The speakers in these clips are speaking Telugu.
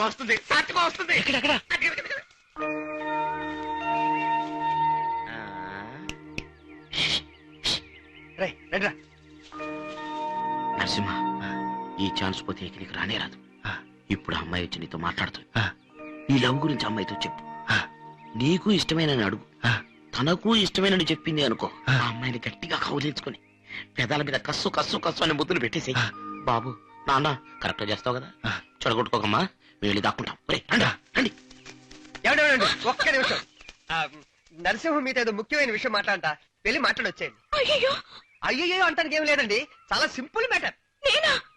వస్తుంది వస్తుంది. నరసింహ, ఈ ఛాన్స్ పోతే నీకు రానే రాదు. ఇప్పుడు అమ్మాయి వచ్చి నీతో మాట్లాడుతుంది. నీ లవ్ గురించి అమ్మాయితో చెప్పు. నీకు ఇష్టమైన అడుగు, తనకు ఇష్టమైన చెప్పింది అనుకో. ఆ అమ్మాయిని గట్టిగా కౌలించుకొని పెదాల మీద కస్సు కస్సు కస్సు అని ముద్దులు పెట్టేసి, బాబు నాన్న కరెక్ట్ చేస్తావు కదా, చెడగొట్టుకోకమ్మా, వెళ్ళి దాక్కుంటాం. రండి. ఒక్క నిమిషం. నరసింహ మీతో ఏదో ముఖ్యమైన విషయం మాట్లాడంట, వెళ్ళి మాట్లాడొచ్చేయండి. అయ్యో అంటానికి ఏం లేదండి, చాలా సింపుల్ మ్యాటర్.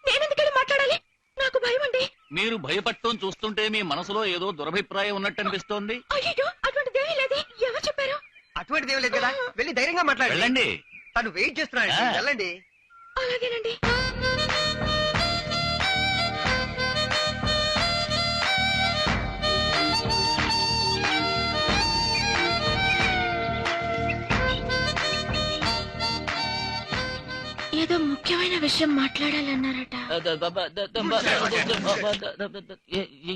నేనెందుకెళ్ళి మాట్లాడాలి? నాకు భయం అండి. మీరు భయపడటం చూస్తుంటే మీ మనసులో ఏదో దురభిప్రాయం ఉన్నట్టు అనిపిస్తోంది. అయ్యో అటువంటిదేమీ లేదు. ఎవరు చెప్పారు? అటువంటిది ఏం లేదు కదా, వెళ్ళి ధైర్యంగా మాట్లాడండి. వెళ్ళండి. తను వెయిట్ చేస్తున్నాడు, వెళ్ళండి. అలాగేనండి. ఏదో ముఖ్యమైన విషయం మాట్లాడాలన్నారట.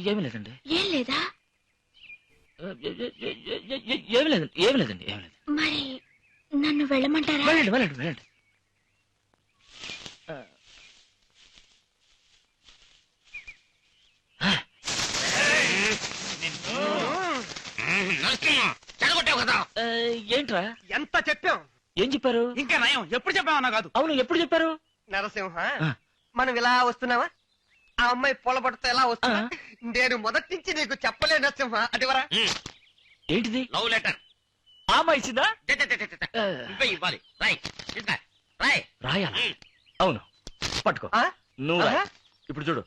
ఏమి లేదండి. ఏం లేదా? ఏమి లేదండి, ఏమి లేదండి, ఏమి లేదు. మరి నన్ను వెళ్ళమంటారా? వెళ్ళండి వెళ్ళండి వెళ్ళండి. ఏంట్రా? ఎంత చెప్పాం? ఏం చెప్పారు? ఇంకా నయం, ఎప్పుడు చెప్పామన్నా కాదు. అవును, ఎప్పుడు చెప్పారు? నరసింహ, మనం ఇలా వస్తున్నావా? ఆ అమ్మాయి పొలబడితో ఎలా వస్తున్నా? నేను మొదటి నుంచి నీకు చెప్పలే నరసింహ. అదివరా ఏంటిది? లవ్ లెటర్ ఆమె ఇచ్చిందా? ఇవ్వాలి. రాయాలా? అవును, పట్టుకో. నువ్వు రాయి. ఇప్పుడు చూడు,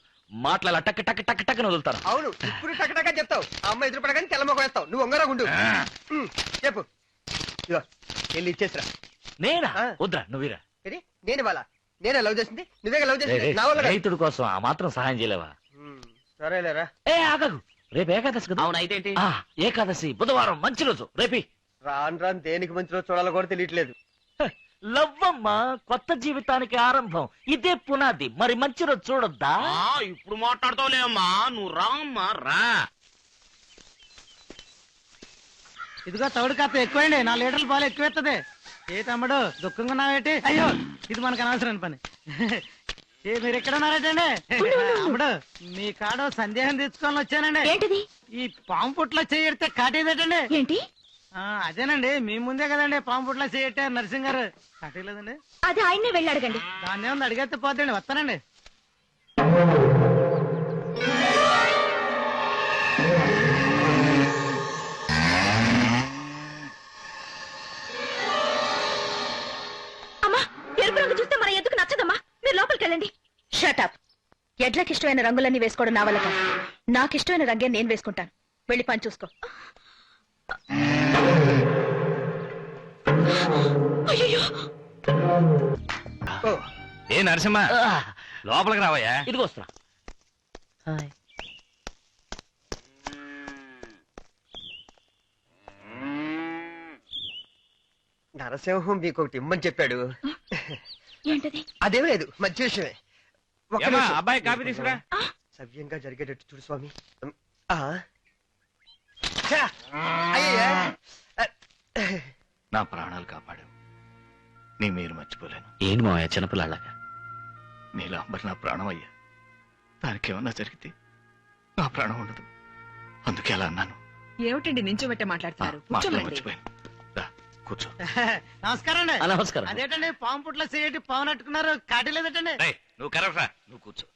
మాట్లాడాల టక్ టక్ టక్ టక్ వదులుతాను. అవును, ఇప్పుడు టకటకా చెప్తావు. ఆ అమ్మాయి ఎదురుపడగానే తెల్లమొక వేస్తావు. నువ్వు ఒంగరా గుండు. చెప్పు. ఇదిగో, వెళ్ళి ఇచ్చేసిరా. నేనా? వద్దురా, నువ్వురా. నేను వాళ్ళ నేనే లవ్ చేసింది, నువ్వే లవ్ చేసింది. నా వల్ల రైతుడి కోసం ఆ మాత్రం సహాయం చేయలేవా? సరేలేరా. ఏ ఆగదు, రేపు ఏకాదశి కదా. అవును, అయితే ఏకాదశి బుధవారం, మంచి రోజు. రేపి రాను రాను దేనికి మంచిలో చూడాలో కూడా తెలియట్లేదు. లవ్వమ్మ కొత్త జీవితానికి ఆరంభం, ఇదే పునాది. మరి మంచి రోజు చూడొద్దా? ఇప్పుడు మాట్లాడతావులేమ్మా, నువ్వు రామ్మా, రా. ఇదిగో తౌడు కాస్త ఎక్కువండి, 4 లీటర్ల పాలు ఎక్కువెత్తది. ఏ తమ్ముడు దుఃఖంగా ఉన్నావేటి? అయ్యో, ఇది మనకు అనవసరం పని. మీరు ఎక్కడ ఉన్నారటండి? తమ్ముడు, మీ కాడ సందేహం తెచ్చుకోవాలని వచ్చానండి. ఏంటిది? ఈ పాము పుట్లో చేయడితే కాటేదటండి. ఏంటి? అదేనండి, మీ ముందే కదండి పాము పుట్లో చేయట్టే నరసింహ గారు. కాటేయలేదండి. అది ఆయన్నే వెళ్ళి అడగండి. దాన్ని ఏముంది, అడిగేస్తే పోతండి. వస్తానండి. ఎరుపు రంగు చూస్తే మన ఎందుకు నచ్చదమ్మా. మీరు లోపలికి వెళ్ళండి. షటప్. ఎడ్లకి ఇష్టమైన రంగులన్నీ వేసుకోవడం నా వల్ల కాదు. నాకు ఇష్టమైన రంగే నేను వేసుకుంటాను. వెళ్ళి పని చూసుకో. అయ్యో, ఏ నరసింహ, లోపలికి రావయ్యా. ఇదిగో వస్తున్నా. నరసింహం మీకు ఒకటి ఇమ్మని చెప్పాడు. ఏంటది? అదేం లేదు, మంచి విషయమే. అబ్బాయి కాఫీ తీసుకురా. సవ్యంగా జరిగేటట్టు చూడు స్వామి. అయ్యా, నా ప్రాణాలు కాపాడావు, నీ మీరు మర్చిపోలేను. ఏంటి మావయ్య చిన్నపిల్లలాగా? నీలో అంబర్ నా ప్రాణం అయ్యా. దానికి ఏమన్నా జరిగితే నా ప్రాణం ఉండదు, అందుకే అలా అన్నాను. ఏమిటండి నించోబెట్టే మాట్లాడుతున్నారు? మర్చిపోయాను. కూర్చో. నమస్కారం అండి. నమస్కారం. అదేటండి, పాము పుట్లో చేయటి పాము నట్టుకున్నారు, కాటేలేదటండి. నువ్వు కరెక్టరా, నువ్వు కూర్చో.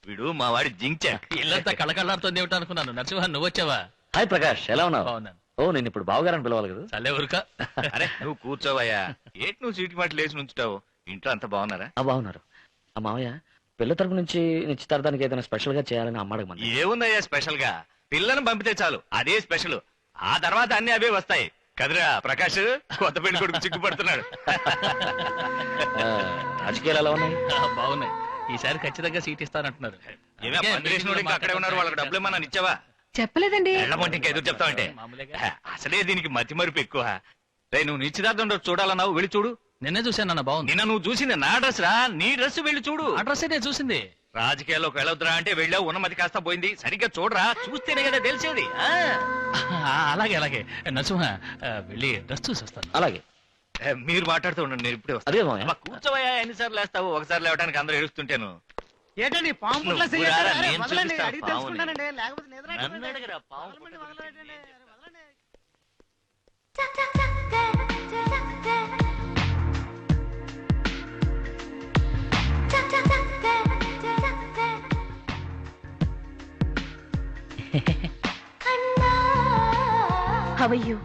వీడు మా వాడి జించా. ఇల్లంతా కళకళలాడుతుంది ఏమిటో అనుకున్నాను. నరసింహ, నువ్వు వచ్చావా? హాయ్ ప్రకాష్, ఎలా ఉన్నావు? బాగున్నాను. ఓ, నేను ఇప్పుడు బావగారని పిలవాలి కదా. చల్లే ఊరుక. అరే నువ్వు కూర్చోవయ్యా. ఏంటి నువ్వు సీటు మాట లేచి నుంచుతావు? ఇంట్లో అంతా బాగున్నారా? బాగున్నారు. ఆ మావయ్య, పిల్ల తరపు నుంచి నిశ్చితార్థానికి ఏదైనా స్పెషల్ గా చేయాలని అమ్మాడు. ఏముందయ్యా స్పెషల్ గా? పిల్లను పంపితే చాలు, అదే స్పెషల్. ఆ తర్వాత అన్ని అవే వస్తాయి కదరా ప్రకాష్. కొత్త పెళ్లి కొడుకు చిక్కుపడుతున్నాడు. రాజకీయాలు ఎలా ఉన్నాయి? బాగున్నాయి. ఈసారి ఖచ్చితంగా సీట్ ఇస్తానంటున్నారు. అక్కడే ఉన్నారు, వాళ్ళకి డబ్బులు ఏమన్నా ఇచ్చావా? చెప్పలేదండి. ఇంకా ఎదురు చెప్తావంటే అసలే దీనికి మతి మరుపు ఎక్కువ. నువ్వు నిశ్చితార్థం చూడాలన్నావు, వెళ్ళి చూడు. నిన్నే చూశాను అన్న బాగుంది. నిన్న నువ్వు చూసింది నా డ్రెస్ రా, నీ డ్రెస్ వెళ్ళి చూడు. ఆ డ్రెస్ అయితే చూసింది. రాజకీయాల్లోకి వెళ్ళొద్దురా అంటే వెళ్ళావు, ఉన్నమతి కాస్త పోయింది. సరిగ్గా చూడరా, చూస్తేనే కదా తెలిసేది. అలాగే అలాగే నరసింహ, వెళ్ళి డ్రెస్ చూసి వస్తాను. అలాగే మీరు మాట్లాడుతూ ఉండండి, నేను ఇప్పుడే వస్తాను. అదే మావయ్య. అబ్బా, కూర్చోవయ్యా, ఎన్నిసార్లు లేస్తావు? ఒకసారి లేవడానికి అందరూ ఏడుస్తుంటాను. ఏంటండి పాము పుట్ల నువ్వు చెయ్యొద్దు. రారా, అరే, నేను వదలండి, చూపిస్తా అడిగి పాముని. తెలుసుకుంటానండి, లేకపోతే నిద్ర నన్ను అయిపోతుంది. అడగరా, పాము వదలండి, వదలండి, అరే, వదలండి. How are you?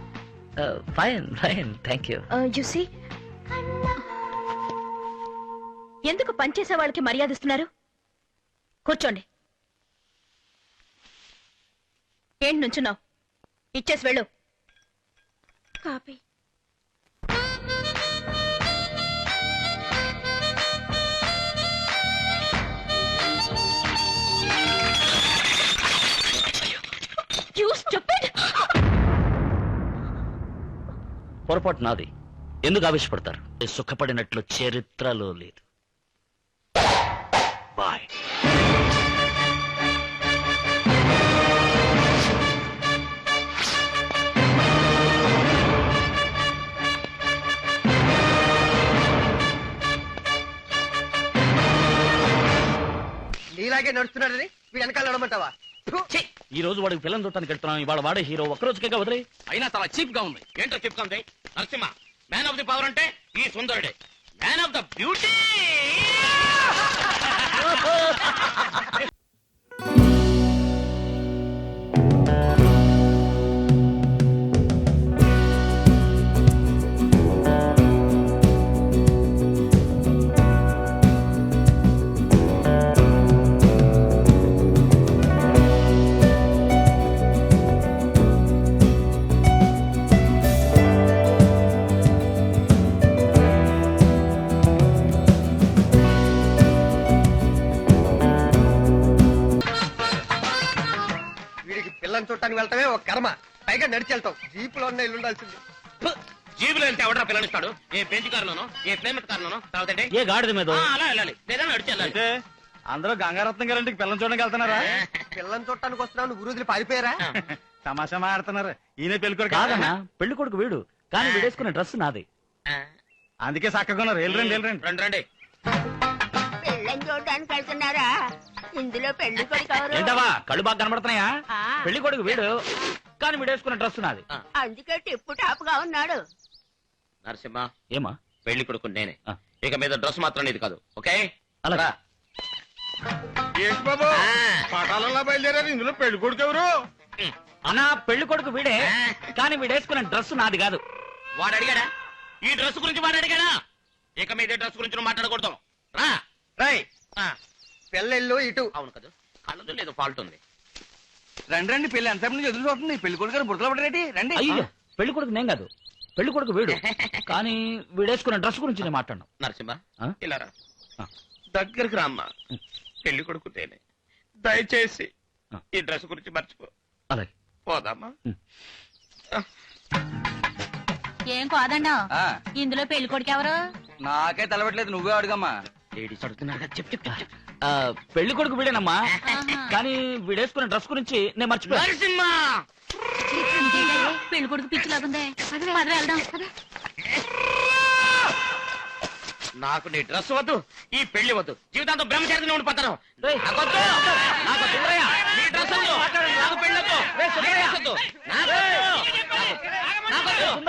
Fine fine thank you. You see, ఎందుకు పనిచేసే వాళ్ళకి మర్యాద ఇస్తున్నారు? కూర్చోండి. ఏంటి నుంచున్నావు? ఇచ్చేసి వెళ్ళు. కాపీ. You stupid! పొరపాటు నాది. ఎందుకు ఆవేశపడతారు? సుఖపడినట్లు చరిత్రలో లేదు. బాయ్. నీలాగే నడుస్తున్నాడని వీడు వెనకాల నడమంటావా? ఈ రోజు వాడికి పిల్లలు చూడటానికి వెళ్తున్నాం. ఇవాళ వాడే హీరో. ఒక్కరోజుకే వదిలే. అయినా చాలా చీప్ గా ఉంది. ఏంటో చీప్ గా ఉంది? Narasimha man of the power అంటే ఈ సుందరుడే. Man of the beauty. వీడికి పిల్లని చూడటానికి వెళ్ళటమే ఒక కర్మ. పైగా నడిచి వెళ్తాం. జీపులో ఉన్న ఇల్లు ఉండాల్సింది. జీబులో వెళ్తే ఎవడరా పిల్లనిస్తాడు? ఏ బెంచ్ కారులోనో, ఏ ప్లేమెట్ కారులోనో, తర్వాత ఏ గాడిద మీద అలా వెళ్ళాలి, లేదా నడిచి వెళ్ళాలి. అయితే అందరూ గంగారత్నం గారింటికి పిల్లలు చూడడానికి వెళ్తున్నారా? పిల్లని చూడటానికి వస్తున్నావు, నువ్వు గురువులు పారిపోయారా? తమాషా మాడుతున్నారు. ఈయన పెళ్ళికొడుకు కాదన్నా, పెళ్లి కొడుకు వీడు. కానీ వీడేసుకునే డ్రెస్ నాది. అందుకే చక్కగా ఉన్నారు. వెళ్ళరండి, వెళ్ళరండి. రండి రండి. పెళ్ళని చూడడానికి వెళ్తున్నారా? ఇందులో పెళ్లి కొడుకు ఎవరు? ఏంటవా కళ్ళు బాగా కనబడుతున్నాయా? పెళ్లి కొడుకు వీడు. కానీ వీడేసుకునే డ్రెస్ నాది. అందుకే టిప్పు టాప్ గా ఉన్నాడు. నరసింహ, ఏమా? పెళ్లి కొడుకు నేనే. ఆ. ఇక మీద డ్రెస్ మాత్రం నీది కాదు, ఓకే? అలాగా. ఏంటి బాబు పటాలలో బయలుదేరారు? ఇందులో పెళ్లి కొడుకు ఎవరు? అన్నా, పెళ్లి కొడుకు వీడే. కానీ వీడేసుకునే డ్రెస్ నాది కాదు. వాడు అడిగాడా? ఈ డ్రెస్ గురించి వాడు అడిగాడా? ఇక మీద డ్రెస్ గురించి నువ్వు మాట్లాడకూడదు. రా. రై ఆ, పిల్లలు ఇటు. అవును కదా, కళ్ళదు లేదు ఫాల్ట్ ఉంది. రండి రండి, పెళ్లి ఎంతసేపు నుంచి ఎదురు చూస్తుంది. పెళ్లి కొడుకు గారు బుడతలు పడరేటి? రండి. అయ్యో, పెళ్లి కొడుకు నేను కాదు. పెళ్లి కొడుకు వీడు. కానీ వీడేసుకునే డ్రెస్ గురించి నేను మాట్లాడను. నరసింహ, ఆ? ఇలా రా. ఆ. దగ్గరికి రామ్మా. పెళ్లి కొడుకు నేనే. దయచేసి ఆ. ఈ డ్రెస్ గురించి మర్చిపో. అలాగే. పోదామా? ఏం కాదండా? ఇందులో పెళ్లి కొడుకు ఎవరు? నాకే తలబెట్టలేదు, నువ్వే అడుగమ్మా. లేడీస్ అడుగుతున్నారు కదా, చెప్పు చెప్పు చెప్పు. ఆ, పెళ్లి కొడుకు వీడేనమ్మా. కానీ వీడేసుకునే డ్రెస్ గురించి నేను మర్చిపోయాను. నరసింహ, పెళ్లి కొడుకు పిచ్చిలాగుందే. పద వెళ్దాం. నాకు నీ డ్రెస్ వద్దు, ఈ పెళ్లి వద్దు. జీవితాంతం బ్రహ్మచారిగా ఉండిపోతాను. రేయ్. నాకొద్దు. నాకు సుందరయ్య, నీ డ్రెస్ వద్దు. నాకు పెళ్లి వద్దు. నీ డ్రెస్ వద్దు.